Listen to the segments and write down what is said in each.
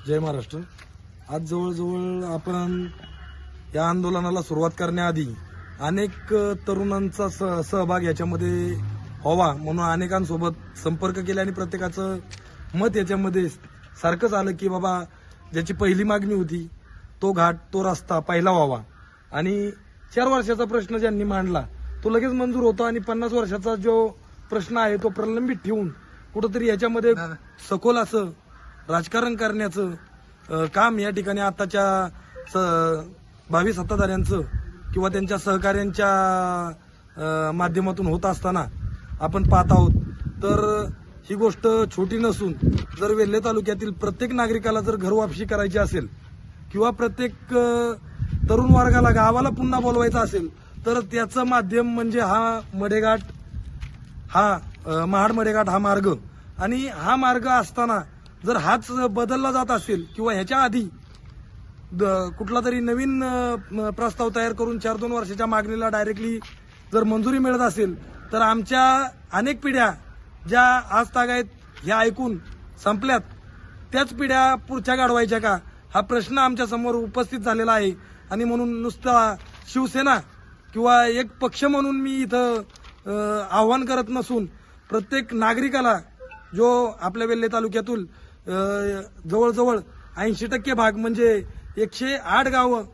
जय महाराष्ट्र. आज जवळजवळ आपण या आंदोलनाला सुरुवात करण्याआधी अनेक तरुणांचा सहभाग याच्यामध्ये व्हावा म्हणून अनेकांसोबत संपर्क केला आणि प्रत्येकाचं मत याच्यामध्ये सारखंच आलं की बाबा ज्याची पहिली मागणी होती तो घाट तो रस्ता पहिला व्हावा आणि 4 वर्षाचा प्रश्न ज्यांनी मांडला तो लगेच मंजूर होतो आणि 50 वर्षाचा जो प्रश्न आहे तो प्रलंबित ठेवून कुठंतरी याच्यामध्ये सखोल असं राजकारण करण्याचं काम या ठिकाणी आताच्या भावी सत्ताधाऱ्यांचं किंवा त्यांच्या सहकाऱ्यांच्या माध्यमातून होत असताना आपण पाहत आहोत. तर ही गोष्ट छोटी नसून जर वेल्हे तालुक्यातील प्रत्येक नागरिकाला जर घरवापसी करायची असेल किंवा प्रत्येक तरुण वर्गाला गावाला पुन्हा बोलवायचं असेल तर त्याचं माध्यम म्हणजे हा मडेघाट, हा महाड मडेघाट हा मार्ग. आणि हा मार्ग असताना जर हाच बदलला जात असेल किंवा ह्याच्या आधी कुठला तरी नवीन प्रस्ताव तयार करून 4-2 वर्षाच्या मागणीला डायरेक्टली जर मंजुरी मिळत असेल तर आमच्या अनेक पिढ्या ज्या आज तागायत ह्या ऐकून संपल्यात त्याच पिढ्या पुढच्या गाडवायच्या का हा प्रश्न आमच्या समोर उपस्थित झालेला आहे. आणि म्हणून नुसता शिवसेना किंवा एक पक्ष म्हणून मी इथं आव्हान करत नसून प्रत्येक नागरिकाला जो आपल्या वेल्हे तालुक्यातून जवळजवळ 80% भाग म्हणजे 108 गावं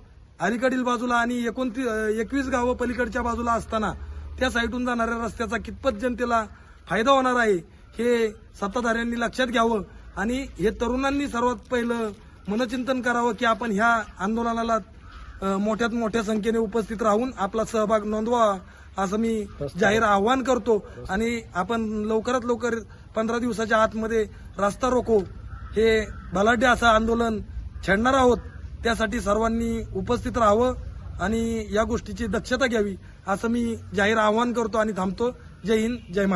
अलीकडील बाजूला आणि 21 गावं पलीकडच्या बाजूला असताना त्या साईडून जाणाऱ्या रस्त्याचा कितपत जनतेला फायदा होणार आहे हे सत्ताधाऱ्यांनी लक्षात घ्यावं आणि हे तरुणांनी सर्वात पहिलं मनचिंतन करावं की आपण ह्या आंदोलनाला मोठ्यात मोठ्या संख्येने उपस्थित राहून आपला सहभाग नोंदवावा असं मी जाहीर आवाहन करतो. आणि आपण लवकरात लवकर 15 दिवसाच्या आतमध्ये रास्ता रोको हे बलाढ्य असं आंदोलन छेडणार आहोत. त्यासाठी सर्वांनी उपस्थित राहावं आणि या गोष्टीची दक्षता घ्यावी असं मी जाहीर आवाहन करतो आणि थांबतो. जय हिंद, जय महाराष्ट्र.